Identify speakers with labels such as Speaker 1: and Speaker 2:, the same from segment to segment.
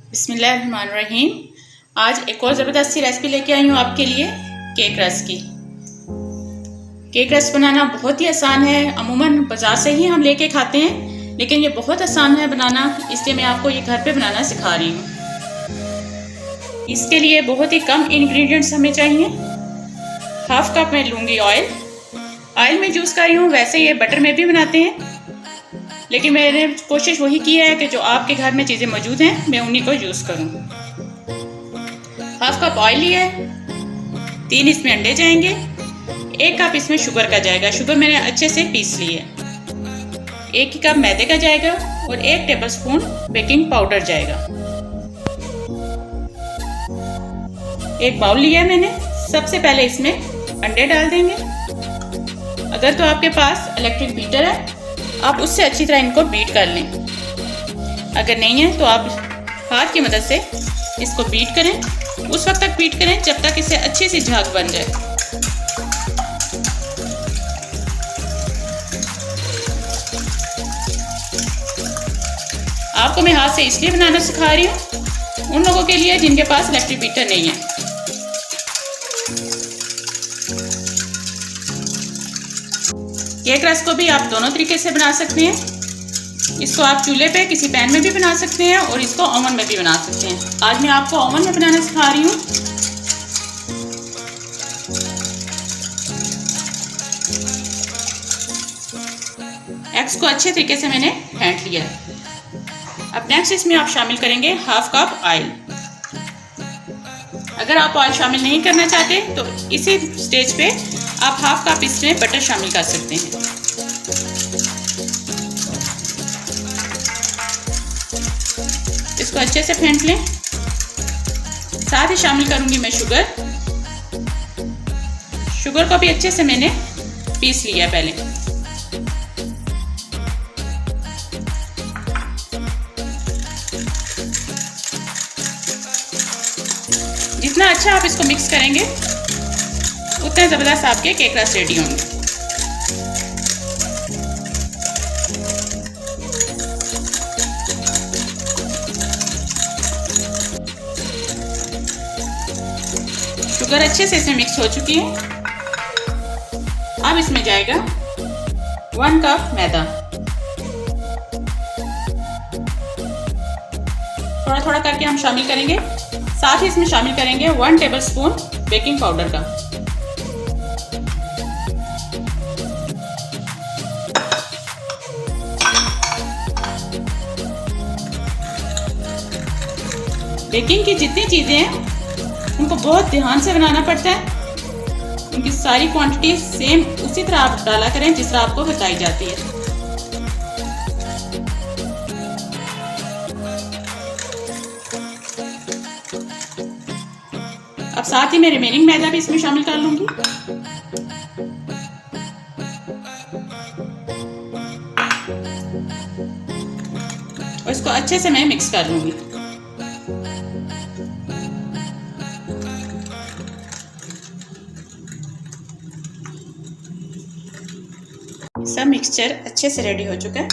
Speaker 1: बिस्मिल्लाहिर्रहमानिर्रहीम। आज एक और ज़बरदस्त सी रेसिपी लेके आई हूँ आपके लिए, केक रस की। केक रस बनाना बहुत ही आसान है। अमूमन बाज़ार से ही हम लेके खाते हैं, लेकिन ये बहुत आसान है बनाना, इसलिए मैं आपको ये घर पे बनाना सिखा रही हूँ। इसके लिए बहुत ही कम इंग्रेडिएंट्स हमें चाहिए। हाफ कप मैं लूँगी ऑयल। ऑयल में यूज़ कर रही हूँ, वैसे ये बटर में भी बनाते हैं, लेकिन मैंने कोशिश वही की है कि जो आपके घर में चीज़ें मौजूद हैं मैं उन्हीं को यूज़ करूँ। हाफ कप ऑयल लिया है, 3 इसमें अंडे जाएंगे, 1 कप इसमें शुगर का जाएगा। शुगर मैंने अच्छे से पीस ली है। 1 कप मैदे का जाएगा और 1 टेबलस्पून बेकिंग पाउडर जाएगा। एक बाउल लिया है मैंने। सबसे पहले इसमें अंडे डाल देंगे। अगर तो आपके पास इलेक्ट्रिक बीटर है, आप उससे अच्छी तरह इनको बीट कर लें। अगर नहीं है तो आप हाथ की मदद से इसको बीट करें। उस वक्त तक बीट करें जब तक इसे अच्छी सी झाग बन जाए। आपको मैं हाथ से इसलिए बनाना सिखा रही हूँ उन लोगों के लिए जिनके पास इलेक्ट्रिक बीटर नहीं है। केक रस को भी आप दोनों तरीके से बना सकते हैं। इसको आप चूल्हे पे किसी पैन में भी बना सकते हैं और इसको ओवन में भी बना सकते हैं। आज मैं आपको ओवन में बनाना सिखा रही हूँ। एग्स को अच्छे तरीके से मैंने फेंट लिया है। अब नेक्स्ट इसमें आप शामिल करेंगे हाफ कप ऑयल। अगर आप ऑयल शामिल नहीं करना चाहते तो इसी स्टेज पे आप हाफ कप इसमें बटर शामिल कर सकते हैं। इसको अच्छे से फेंट लें। साथ ही शामिल करूंगी मैं शुगर। शुगर को भी अच्छे से मैंने पीस लिया है पहले। जितना अच्छा आप इसको मिक्स करेंगे उतने ज़बरदस्त आपके केक रस रेडी होंगे। शुगर अच्छे से इसमें मिक्स हो चुकी है। अब इसमें जाएगा 1 कप मैदा। थोड़ा थोड़ा करके हम शामिल करेंगे। साथ ही इसमें शामिल करेंगे 1 टेबलस्पून बेकिंग पाउडर का। बेकिंग की जितनी चीज़ें हैं उनको बहुत ध्यान से बनाना पड़ता है। उनकी सारी क्वांटिटी सेम उसी तरह आप डाला करें जिस तरह आपको बताई जाती है। अब साथ ही मैं रिमेनिंग मैदा भी इसमें शामिल कर लूंगी। और इसको अच्छे से मैं मिक्स कर लूंगी। सब मिक्सचर अच्छे से रेडी हो चुका है।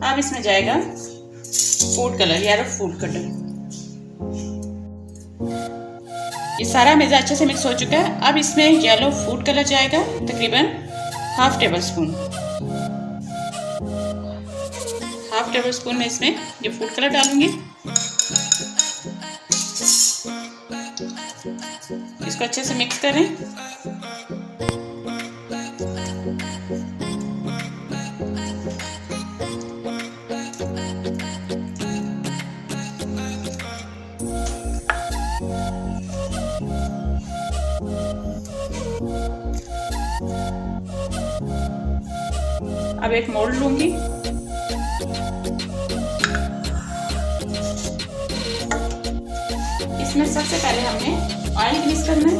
Speaker 1: अब इसमें जाएगा food colour, yellow food colour. ये सारा मैदा अच्छे से मिक्स हो चुका है। अब इसमें येलो फूड कलर जाएगा, तकरीबन हाफ टेबल स्पून में इसमें ये फूड कलर डालूंगी। इसको अच्छे से मिक्स करें। अब एक मोल्ड लूंगी। इसमें सबसे पहले हमने ऑयल ग्रीस करना है।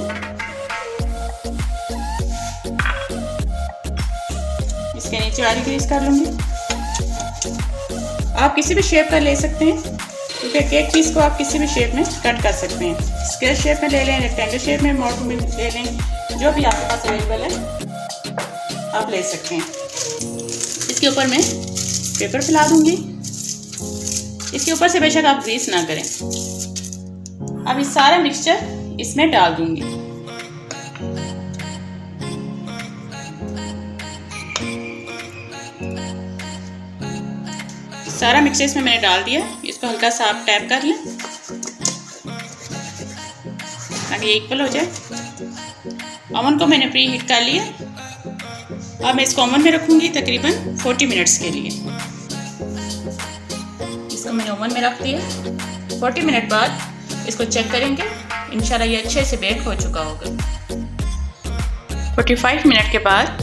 Speaker 1: इसके नीचे ऑयल ग्रीस कर लूंगी। आप किसी भी शेप का ले सकते हैं, क्योंकि केक पीस को आप किसी भी शेप में कट कर सकते हैं। स्क्वायर शेप में ले लें, रेक्टेंगल शेप में, मोल्ड में ले लें, जो भी आपके पास अवेलेबल है आप ले सकते हैं। इसके ऊपर मैं पेपर फैला दूंगी। इसके ऊपर से बेशक आप ग्रीस ना करें। अब इस सारा मिक्सचर इसमें डाल दूंगी। सारा मिक्सचर इसमें मैंने डाल दिया। इसको हल्का सा आप टैप कर लें ताकि ये इक्वल हो जाए। ओवन को मैंने प्री हीट कर लिया। अब मैं इसको ओवन में रखूंगी तकरीबन 40 मिनट्स के लिए। इसको मैंने ओवन में रख दिया। 40 मिनट बाद इसको चेक करेंगे, इंशाल्लाह ये अच्छे से बेक हो चुका होगा। 45 मिनट के बाद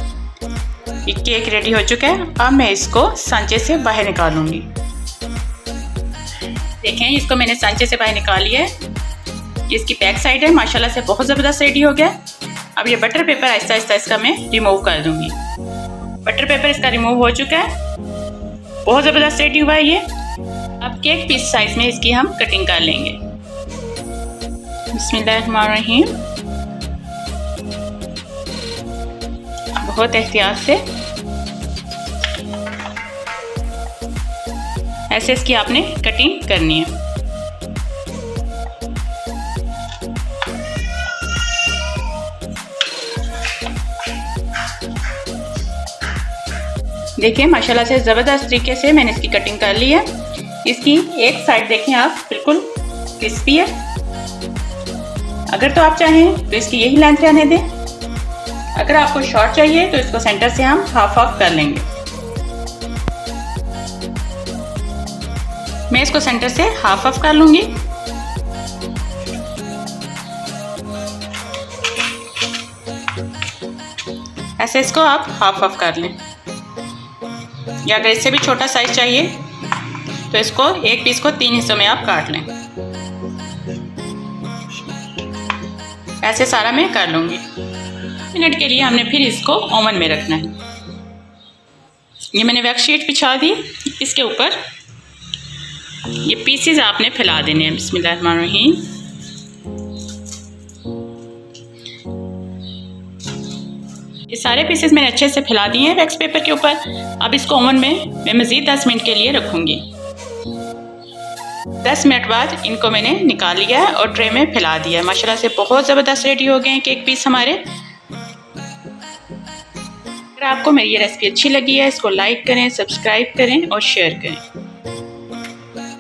Speaker 1: ये केक रेडी हो चुका है। अब मैं इसको सांचे से बाहर निकालूंगी। देखें, इसको मैंने सांचे से बाहर निकाल लिया है। इसकी बैक साइड है, माशाल्लाह से बहुत ज़बरदस्त रेडी हो गया। अब ये बटर पेपर आहिस्ता आहिस्ता इसका मैं रिमूव कर दूंगी। बटर पेपर इसका रिमूव हो चुका है, बहुत ज़बरदस्त रेडी हुआ है ये। अब केक पीस साइज में इसकी हम कटिंग कर लेंगे। बिस्मिल्लाहिर्रहमानिर्रहीम। बहुत एहतियात से ऐसे इसकी आपने कटिंग करनी है। देखिए माशाल्लाह से ज़बरदस्त तरीके से मैंने इसकी कटिंग कर ली है। इसकी एक साइड देखें आप, बिल्कुल क्रिस्पी है। अगर तो आप चाहें तो इसकी यही लेंथ रहने दें। अगर आपको शॉर्ट चाहिए तो इसको सेंटर से हम हाफ ऑफ कर लेंगे। मैं इसको सेंटर से हाफ ऑफ कर लूंगी। ऐसे इसको आप हाफ ऑफ कर लें, या अगर इससे भी छोटा साइज चाहिए तो इसको एक पीस को 3 हिस्सों में आप काट लें। ऐसे सारा मैं कर लूँगी। मिनट के लिए हमने फिर इसको ओवन में रखना है। ये मैंने वैक्स शीट बिछा दी। इसके ऊपर ये पीसेस आपने फैला देने हैं। बिस्मिल्लाहिर्रहमानिर्रहीम। ये सारे पीसेस मैंने अच्छे से फैला दिए हैं वैक्स पेपर के ऊपर। अब इसको ओवन में मैं मज़ीद 10 मिनट के लिए रखूँगी। 10 मिनट बाद इनको मैंने निकाल लिया है और ट्रे में फैला दिया है। माशाल्लाह से बहुत ज़बरदस्त रेडी हो गए हैं केक पीस हमारे। अगर आपको मेरी ये रेसिपी अच्छी लगी है, इसको लाइक करें, सब्सक्राइब करें और शेयर करें।